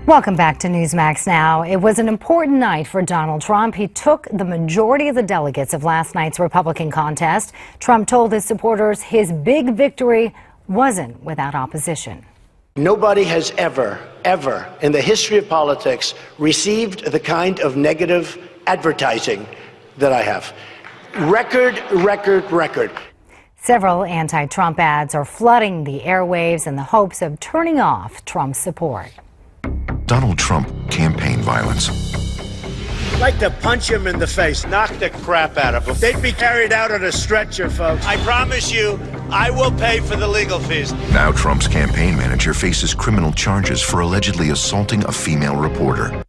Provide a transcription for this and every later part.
Welcome back to Newsmax Now. It was an important night for Donald Trump. He took the majority of the delegates of last night's Republican contest. Trump told his supporters his big victory wasn't without opposition. Nobody has ever in the history of politics received the kind of negative advertising that I have. Record. Several anti-Trump ads are flooding the airwaves in the hopes of turning off Trump's support. Donald Trump campaign violence. I'd like to punch him in the face, knock the crap out of him. They'd be carried out on a stretcher, folks. I promise you, I will pay for the legal fees. Now Trump's campaign manager faces criminal charges for allegedly assaulting a female reporter.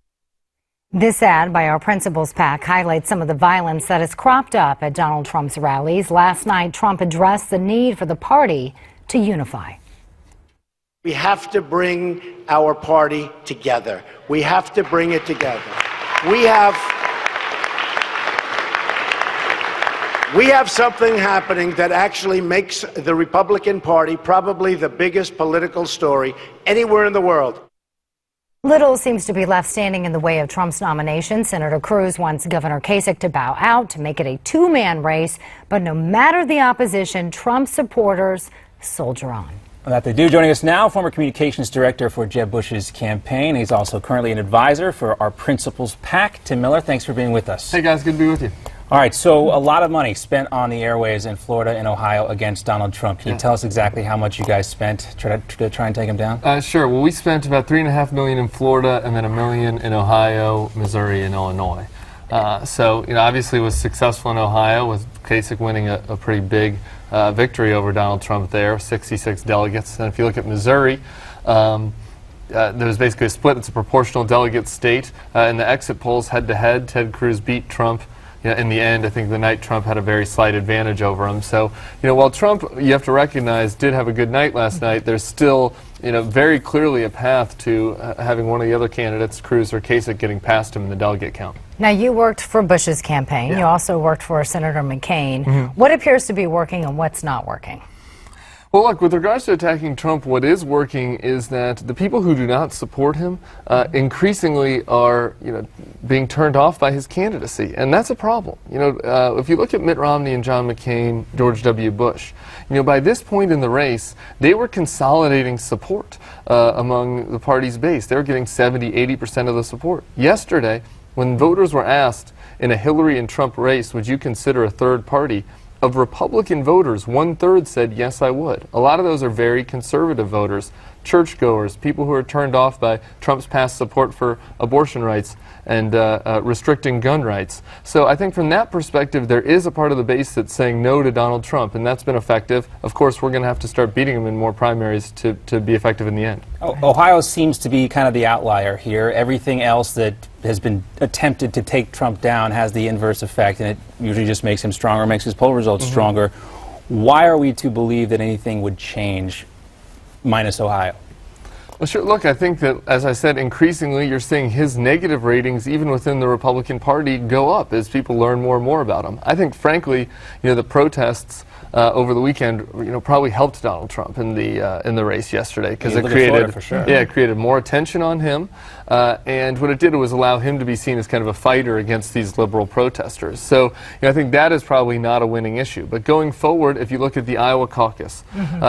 This ad by Our Principles PAC highlights some of the violence that has cropped up at Donald Trump's rallies. Last night, Trump addressed the need for the party to unify. We have to bring our party together. We have to bring it together. We have something happening that actually makes the Republican Party probably the biggest political story anywhere in the world. Little seems to be left standing in the way of Trump's nomination. Senator Cruz wants Governor Kasich to bow out to make it a two-man race. But no matter the opposition, Trump supporters soldier on. That they do. Joining us now, former communications director for Jeb Bush's campaign. He's also currently an advisor for Our Principles PAC. Tim Miller, thanks for being with us. Hey guys, good to be with you. All right, so a lot of money spent on the airwaves in Florida and Ohio against Donald Trump. Can you tell us exactly how much you guys spent to try and take him down? Sure. Well, we spent about $3.5 million in Florida and then $1 million in Ohio, Missouri, and Illinois. So, obviously was successful in Ohio with Kasich winning a pretty big victory over Donald Trump there, 66 delegates. And if you look at Missouri, there was basically a split. It's a proportional delegate state. In the exit polls, head-to-head, Ted Cruz beat Trump. In the end, I think the night Trump had a very slight advantage over him. So, while Trump, you have to recognize, did have a good night last night, there's still, very clearly a path to having one of the other candidates, Cruz or Kasich, getting past him in the delegate count. Now, you worked for Bush's campaign. You also worked for Senator McCain. What appears to be working and what's not working? Well, look, with regards to attacking Trump, what is working is that the people who do not support him increasingly are, being turned off by his candidacy, and that's a problem. If you look at Mitt Romney and John McCain, George W. Bush, by this point in the race, they were consolidating support among the party's base. They were getting 70, 80% of the support. Yesterday, when voters were asked in a Hillary and Trump race, would you consider a third party? Of Republican voters, 1/3 said, yes, I would. A lot of those are very conservative voters, churchgoers, people who are turned off by Trump's past support for abortion rights and restricting gun rights. So I think from that perspective, there is a part of the base that's saying no to Donald Trump, and that's been effective. Of course, we're going to have to start beating him in more primaries to be effective in the end. Ohio seems to be kind of the outlier here. Everything else that has been attempted to take Trump down has the inverse effect, and it usually just makes him stronger, makes his poll results stronger. Why are we to believe that anything would change, minus Ohio? Well, sure. Look, I think that, as I said, increasingly you're seeing his negative ratings, even within the Republican Party, go up as people learn more and more about him. I think, frankly, the protests over the weekend, probably helped Donald Trump in the race yesterday because it created, it created more attention on him, and what it did was allow him to be seen as kind of a fighter against these liberal protesters. So, I think that is probably not a winning issue. But going forward, if you look at the Iowa caucus,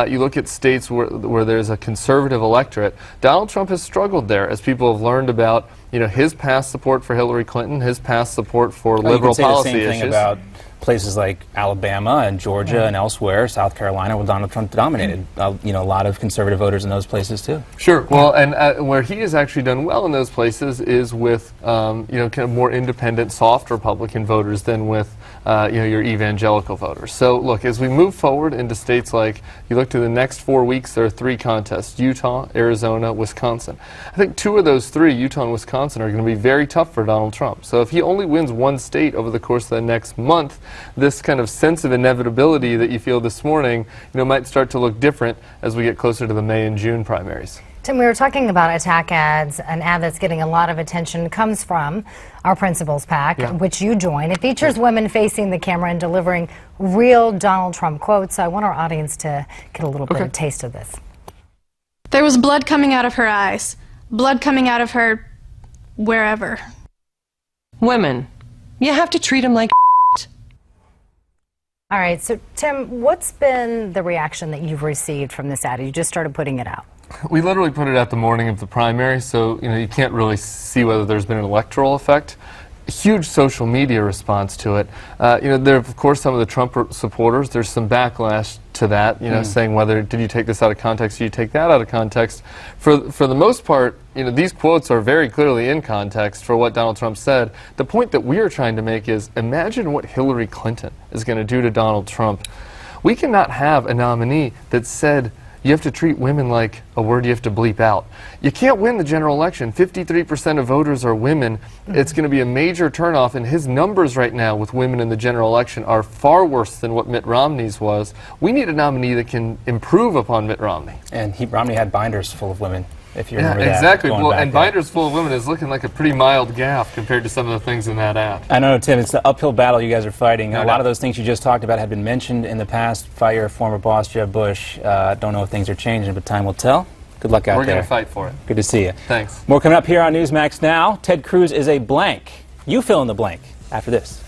you look at states where there's a conservative electorate, Donald Trump has struggled there as people have learned about his past support for Hillary Clinton, his past support for liberal policy issues. You could say the same thing about places like Alabama and Georgia and elsewhere, South Carolina, where Donald Trump dominated. A lot of conservative voters in those places too. Sure. Well, and where he has actually done well in those places is with kind of more independent, soft Republican voters than with your evangelical voters. So look, as we move forward into states like, you look to the next 4 weeks, there are 3 contests: Utah, Arizona, Wisconsin. I think 2 of those 3, Utah and Wisconsin, are going to be very tough for Donald Trump. So if he only wins one state over the course of the next month, this kind of sense of inevitability that you feel this morning, might start to look different as we get closer to the May and June primaries. Tim, we were talking about attack ads. An ad that's getting a lot of attention comes from Our Principles PAC, which you join. It features women facing the camera and delivering real Donald Trump quotes. So I want our audience to get a little bit of a taste of this. There was blood coming out of her eyes. blood coming out of her wherever. Women, you have to treat them like All right, so Tim, what's been the reaction that you've received from this ad? You just started putting it out. We literally put it out the morning of the primary, so you can't really see whether there's been an electoral effect. A huge social media response to it. There are, of course, some of the Trump supporters. There's some backlash to that, saying whether did you take this out of context, did you take that out of context. For the most part, these quotes are very clearly in context for what Donald Trump said. The point that we are trying to make is, imagine what Hillary Clinton is going to do to Donald Trump. We cannot have a nominee that said, you have to treat women like a word you have to bleep out. You can't win the general election. 53% of voters are women. It's going to be a major turnoff, and his numbers right now with women in the general election are far worse than what Mitt Romney's was. We need a nominee that can improve upon Mitt Romney. And Romney had binders full of women, if you remember that. Exactly. Well, and binders full of women is looking like a pretty mild gaffe compared to some of the things in that ad. I know, Tim, it's the uphill battle you guys are fighting. No A lot of those things you just talked about have been mentioned in the past. Fight your former boss, Jeb Bush. Don't know if things are changing, but time will tell. Good luck out there. We're going to fight for it. Good to see you. Thanks. More coming up here on Newsmax Now. Ted Cruz is a blank. You fill in the blank after this.